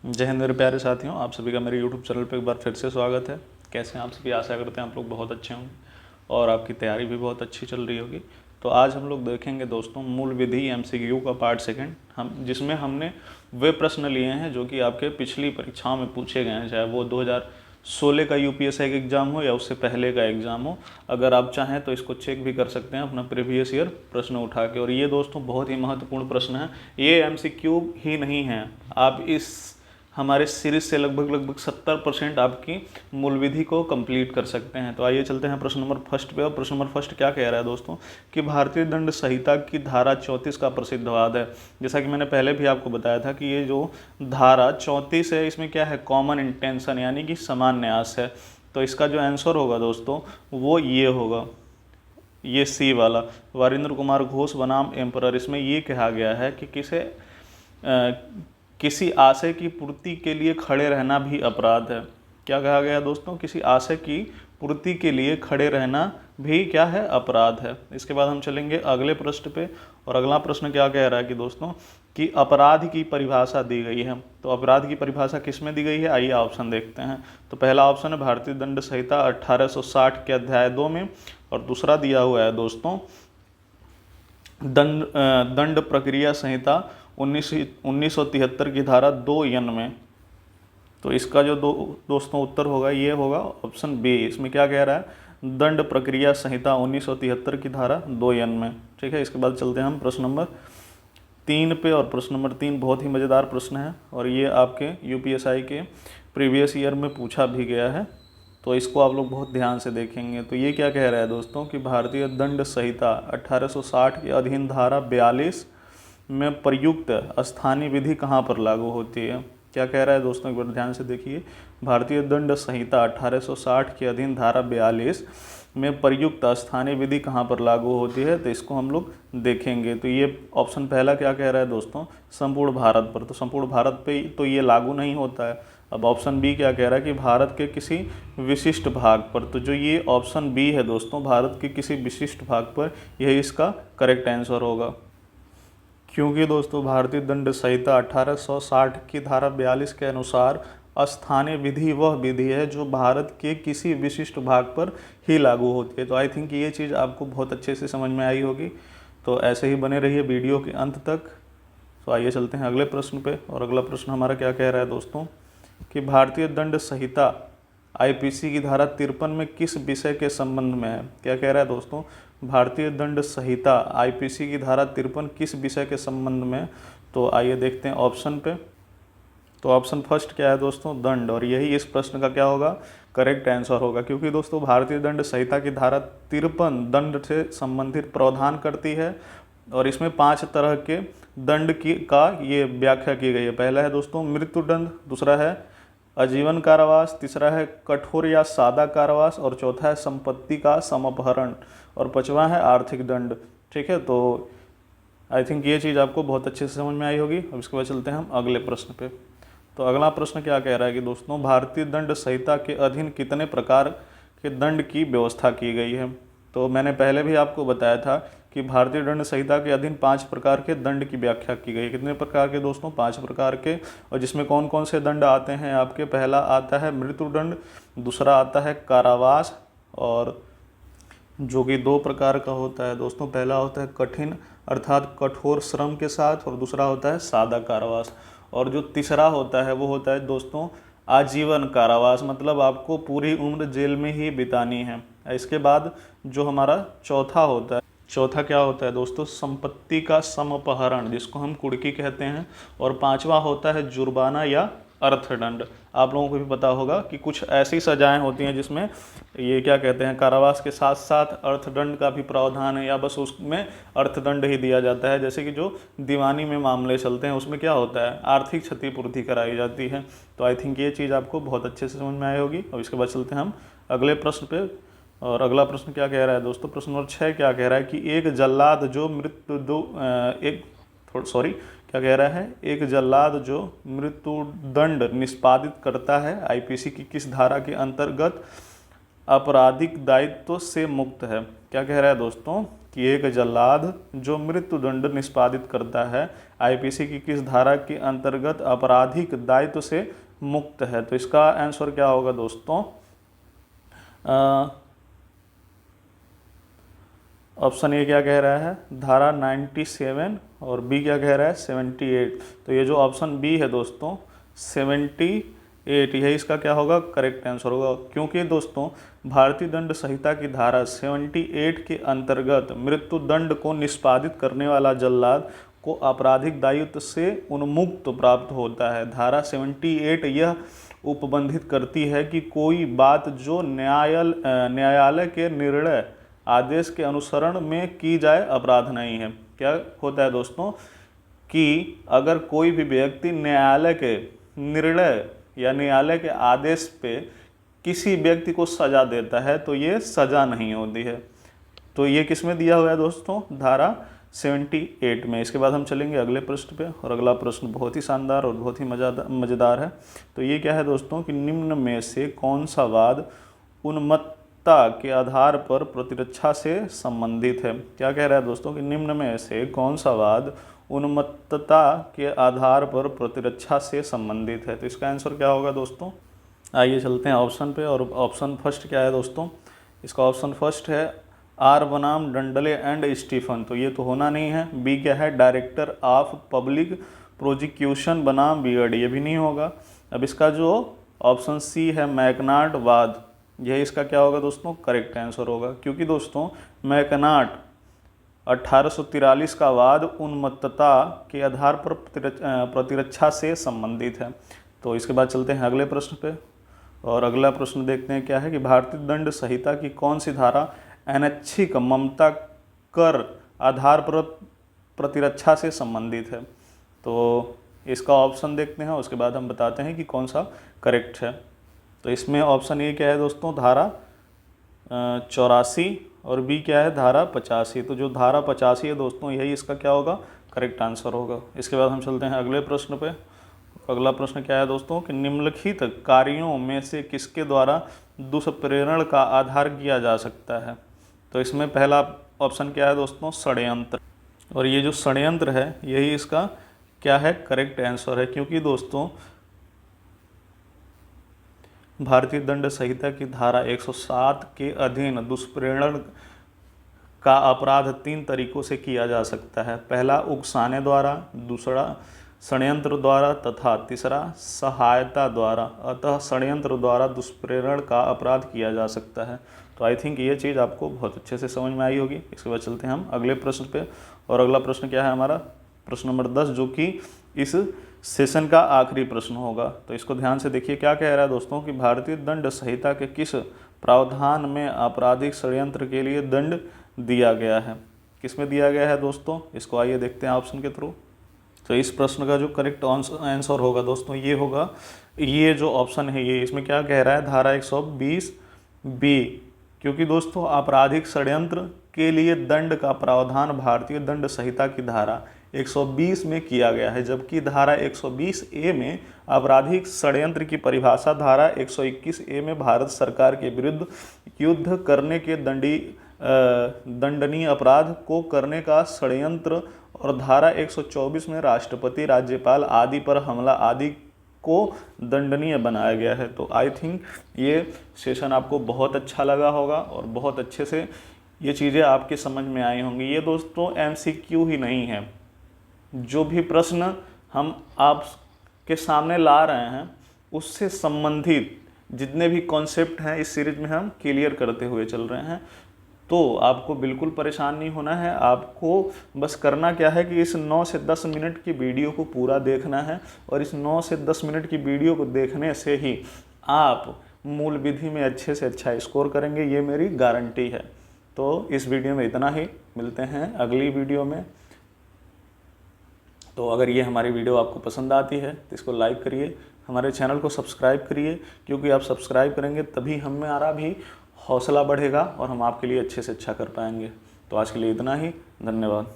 जय हिंद मेरे प्यारे साथियों, आप सभी का मेरे YouTube चैनल पर एक बार फिर से स्वागत है। कैसे हैं आप सभी? आशा करते हैं आप लोग बहुत अच्छे होंगे और आपकी तैयारी भी बहुत अच्छी चल रही होगी। तो आज हम लोग देखेंगे दोस्तों मूल विधि MCQ का पार्ट सेकंड, जिसमें हमने वे प्रश्न लिए हैं जो कि आपके पिछली परीक्षाओं में पूछे गए हैं, चाहे वो 2016 का UPSC का एग्ज़ाम हो या उससे पहले का एग्ज़ाम हो। अगर आप चाहें तो इसको चेक भी कर सकते हैं अपना प्रीवियस ईयर प्रश्न उठा के। और ये दोस्तों बहुत ही महत्वपूर्ण प्रश्न है, ये MCQ ही नहीं है। आप इस हमारे सीरीज से लगभग 70% आपकी मूल विधि को कंप्लीट कर सकते हैं। तो आइए चलते हैं प्रश्न नंबर फर्स्ट पे। और प्रश्न नंबर फर्स्ट क्या कह रहा है दोस्तों कि भारतीय दंड संहिता की धारा 34 का प्रसिद्ध वाद है। जैसा कि मैंने पहले भी आपको बताया था कि ये जो धारा 34 है, इसमें क्या है, कॉमन इंटेंशन यानी कि समान न्यास है। तो इसका जो आंसर होगा दोस्तों वो ये होगा, ये सी वाला, वारिंद्र कुमार घोष बनाम एम्परर। इसमें ये कहा गया है कि किसी आशय की पूर्ति के लिए खड़े रहना भी अपराध है। क्या कहा गया दोस्तों? किसी आशय की पूर्ति के लिए खड़े रहना भी क्या है, अपराध है। इसके बाद हम चलेंगे अगले प्रश्न पे। और अगला प्रश्न क्या कह रहा है कि दोस्तों कि अपराध की परिभाषा दी गई है। तो अपराध की परिभाषा किस में दी गई है? आइए ऑप्शन देखते हैं। तो पहला ऑप्शन है भारतीय दंड संहिता 1860 के अध्याय 2 में, और दूसरा दिया हुआ है दोस्तों दंड प्रक्रिया संहिता 1973 की धारा 2N में। तो इसका जो दोस्तों उत्तर होगा ये होगा ऑप्शन बी। इसमें क्या कह रहा है? दंड प्रक्रिया संहिता 1973 की धारा 2N में। ठीक है, इसके बाद चलते हैं हम प्रश्न नंबर 3 पे। और प्रश्न नंबर 3 बहुत ही मज़ेदार प्रश्न है और ये आपके UPSI के प्रीवियस ईयर में पूछा भी गया है, तो इसको आप लोग बहुत ध्यान से देखेंगे। तो ये क्या कह रहा है दोस्तों कि भारतीय दंड संहिता 1860 के अधीन धारा 42 में प्रयुक्त स्थानीय विधि कहाँ पर लागू होती है? क्या कह रहा है दोस्तों, एक बार ध्यान से देखिए। भारतीय दंड संहिता 1860 के अधीन धारा 42 में प्रयुक्त स्थानीय विधि कहाँ पर लागू होती है? तो इसको हम लोग देखेंगे। तो ये ऑप्शन पहला क्या कह रहा है दोस्तों? संपूर्ण भारत पर। तो संपूर्ण भारत पे तो ये लागू नहीं होता है। अब ऑप्शन बी क्या कह रहा है कि भारत के किसी विशिष्ट भाग पर। तो जो ये ऑप्शन बी है दोस्तों, भारत के किसी विशिष्ट भाग पर, यही इसका करेक्ट आंसर होगा। क्योंकि दोस्तों भारतीय दंड संहिता 1860 की धारा 42 के अनुसार स्थानीय विधि वह विधि है जो भारत के किसी विशिष्ट भाग पर ही लागू होती है। तो आई थिंक ये चीज़ आपको बहुत अच्छे से समझ में आई होगी। तो ऐसे ही बने रहिए वीडियो के अंत तक। तो आइए चलते हैं अगले प्रश्न पे। और अगला प्रश्न हमारा क्या कह रहा है दोस्तों कि भारतीय दंड संहिता IPC की धारा 53 में किस विषय के संबंध में है? क्या कह रहा है दोस्तों? भारतीय दंड संहिता IPC की धारा 53 किस विषय के संबंध में? तो आइए देखते हैं ऑप्शन पे। तो ऑप्शन फर्स्ट क्या है दोस्तों? दंड। और यही इस प्रश्न का क्या होगा, करेक्ट आंसर होगा। क्योंकि दोस्तों भारतीय दंड संहिता की धारा 53 दंड से संबंधित प्रावधान करती है और इसमें 5 तरह के दंड का ये व्याख्या की गई है। पहला है दोस्तों मृत्यु दंड, दूसरा है आजीवन कारावास, तीसरा है कठोर या सादा कारावास, और चौथा है संपत्ति का समअपहरण, और पांचवा है आर्थिक दंड। ठीक है, तो आई थिंक ये चीज़ आपको बहुत अच्छे से समझ में आई होगी। अब इसके बाद चलते हैं हम अगले प्रश्न पे। तो अगला प्रश्न क्या कह रहा है कि दोस्तों भारतीय दंड संहिता के अधीन कितने प्रकार के दंड की व्यवस्था की गई है? तो मैंने पहले भी आपको बताया था कि भारतीय दंड संहिता के अधीन 5 प्रकार के दंड की व्याख्या की गई। कितने प्रकार के दोस्तों? 5 प्रकार के। और जिसमें कौन कौन से दंड आते हैं आपके? पहला आता है मृत्यु दंड, दूसरा आता है कारावास, और जो कि 2 प्रकार का होता है दोस्तों। पहला होता है कठिन अर्थात कठोर श्रम के साथ, और दूसरा होता है सादा कारावास। और जो तीसरा होता है वो होता है दोस्तों आजीवन कारावास, मतलब आपको पूरी उम्र जेल में ही बितानी है। इसके बाद जो हमारा चौथा होता है, चौथा क्या होता है दोस्तों? संपत्ति का समअपहरण, जिसको हम कुर्की कहते हैं। और पांचवा होता है जुर्माना या अर्थदंड। आप लोगों को भी पता होगा कि कुछ ऐसी सजाएं होती हैं जिसमें ये क्या कहते हैं, कारावास के साथ साथ अर्थदंड का भी प्रावधान है, या बस उसमें अर्थदंड ही दिया जाता है। जैसे कि जो दीवानी में मामले चलते हैं उसमें क्या होता है, आर्थिक क्षतिपूर्ति कराई जाती है। तो आई थिंक ये चीज़ आपको बहुत अच्छे से समझ में आई होगी। और इसके बाद चलते हैं हम अगले प्रश्न पे। और अगला प्रश्न क्या कह रहा है दोस्तों? प्रश्न नंबर 6 क्या कह रहा है कि एक जल्लाद जो क्या कह रहा है? एक जल्लाद जो मृत्युदंड निष्पादित करता है IPC की किस धारा के अंतर्गत आपराधिक दायित्व से मुक्त है? क्या कह रहा है दोस्तों कि एक जल्लाद जो मृत्युदंड निष्पादित करता है आईपीसी की किस धारा के अंतर्गत आपराधिक दायित्व से मुक्त है। तो इसका आंसर क्या होगा दोस्तों, ऑप्शन ए क्या कह रहा है, धारा 97 और बी क्या कह रहा है 78। तो ये जो ऑप्शन बी है दोस्तों 78, यही इसका क्या होगा करेक्ट आंसर होगा। क्योंकि दोस्तों भारतीय दंड संहिता की धारा 78 के अंतर्गत मृत्युदंड को निष्पादित करने वाला जल्लाद को आपराधिक दायित्व से उन्मुक्त प्राप्त होता है। धारा 78 यह उपबंधित करती है कि कोई बात जो न्यायालय के निर्णय आदेश के अनुसरण में की जाए अपराध नहीं है। क्या होता है दोस्तों कि अगर कोई भी व्यक्ति न्यायालय के निर्णय या न्यायालय के आदेश पे किसी व्यक्ति को सजा देता है तो ये सजा नहीं होती है। तो ये किस में दिया हुआ है दोस्तों, धारा 78 में। इसके बाद हम चलेंगे अगले प्रश्न पे, और अगला प्रश्न बहुत ही शानदार और बहुत ही मज़ेदार है। तो ये क्या है दोस्तों कि निम्न में से कौन सा वाद उन्मत्तता के आधार पर प्रतिरक्षा से संबंधित है। क्या कह रहा है दोस्तों कि निम्न में से कौन सा वाद उन्मत्तता के आधार पर प्रतिरक्षा से संबंधित है। तो इसका आंसर क्या होगा दोस्तों, आइए चलते हैं ऑप्शन पे। और ऑप्शन फर्स्ट क्या है दोस्तों, इसका ऑप्शन फर्स्ट है आर बनाम डंडले एंड स्टीफन। तो ये तो होना नहीं है। बी क्या है, डायरेक्टर ऑफ पब्लिक प्रोजिक्यूशन बनाम बियर्ड, ये भी नहीं होगा। अब इसका जो ऑप्शन सी है मैकनाट वाद, यह इसका क्या होगा दोस्तों करेक्ट आंसर होगा। क्योंकि दोस्तों मैकनाट 1843 का वाद उन्मत्तता के आधार पर प्रतिरक्षा से संबंधित है। तो इसके बाद चलते हैं अगले प्रश्न पे, और अगला प्रश्न देखते हैं क्या है कि भारतीय दंड संहिता की कौन सी धारा अनैच्छिक ममता कर आधार पर प्रतिरक्षा से संबंधित है। तो इसका ऑप्शन देखते हैं, उसके बाद हम बताते हैं कि कौन सा करेक्ट है। तो इसमें ऑप्शन ए क्या है दोस्तों, धारा 84, और बी क्या है धारा 85। तो जो धारा 85 है दोस्तों यही इसका क्या होगा करेक्ट आंसर होगा। इसके बाद हम चलते हैं अगले प्रश्न पे। अगला प्रश्न क्या है दोस्तों कि निम्नलिखित कार्यों में से किसके द्वारा दुष्प्रेरण का आधार किया जा सकता है। तो इसमें पहला ऑप्शन क्या है दोस्तों, षड्यंत्र। और ये जो षड्यंत्र है यही इसका क्या है करेक्ट आंसर है। क्योंकि दोस्तों भारतीय दंड संहिता की धारा 107 के अधीन दुष्प्रेरण का अपराध 3 तरीकों से किया जा सकता है। पहला उकसाने द्वारा, दूसरा षड्यंत्र द्वारा तथा तीसरा सहायता द्वारा। अतः षड्यंत्र द्वारा दुष्प्रेरण का अपराध किया जा सकता है। तो आई थिंक ये चीज़ आपको बहुत अच्छे से समझ में आई होगी। इसके बाद चलते हैं हम अगले प्रश्न पे, और अगला प्रश्न क्या है हमारा प्रश्न नंबर 10, जो कि इस सेशन का आखिरी प्रश्न होगा। तो इसको ध्यान से देखिए क्या कह रहा है दोस्तों कि भारतीय दंड संहिता के किस प्रावधान में आपराधिक षड्यंत्र के लिए दंड दिया गया है। किस में दिया गया है दोस्तों, इसको आइए देखते हैं ऑप्शन के थ्रू। तो इस प्रश्न का जो करेक्ट आंसर होगा दोस्तों ये होगा, ये जो ऑप्शन है ये इसमें क्या कह रहा है धारा 120 बी। क्योंकि दोस्तों आपराधिक षड्यंत्र के लिए दंड का प्रावधान भारतीय दंड संहिता की धारा 120 में किया गया है, जबकि धारा 120 ए में आपराधिक षड्यंत्र की परिभाषा धारा 121 ए में भारत सरकार के विरुद्ध युद्ध करने के दंडनीय अपराध को करने का षड्यंत्र, और धारा 124 में राष्ट्रपति, राज्यपाल आदि पर हमला आदि को दंडनीय बनाया गया है। तो आई थिंक ये सेशन आपको बहुत अच्छा लगा होगा और बहुत अच्छे से ये चीज़ें आपके समझ में आई होंगी। ये दोस्तों MCQ ही नहीं है, जो भी प्रश्न हम आपके सामने ला रहे हैं उससे संबंधित जितने भी कॉन्सेप्ट हैं इस सीरीज में हम क्लियर करते हुए चल रहे हैं। तो आपको बिल्कुल परेशान नहीं होना है। आपको बस करना क्या है कि इस 9 से 10 मिनट की वीडियो को पूरा देखना है, और इस 9 से 10 मिनट की वीडियो को देखने से ही आप मूल विधि में अच्छे से अच्छा स्कोर करेंगे, ये मेरी गारंटी है। तो इस वीडियो में इतना ही, मिलते हैं अगली वीडियो में। तो अगर ये हमारी वीडियो आपको पसंद आती है तो इसको लाइक करिए, हमारे चैनल को सब्सक्राइब करिए, क्योंकि आप सब्सक्राइब करेंगे तभी हमारा भी हौसला बढ़ेगा और हम आपके लिए अच्छे से अच्छा कर पाएंगे। तो आज के लिए इतना ही, धन्यवाद।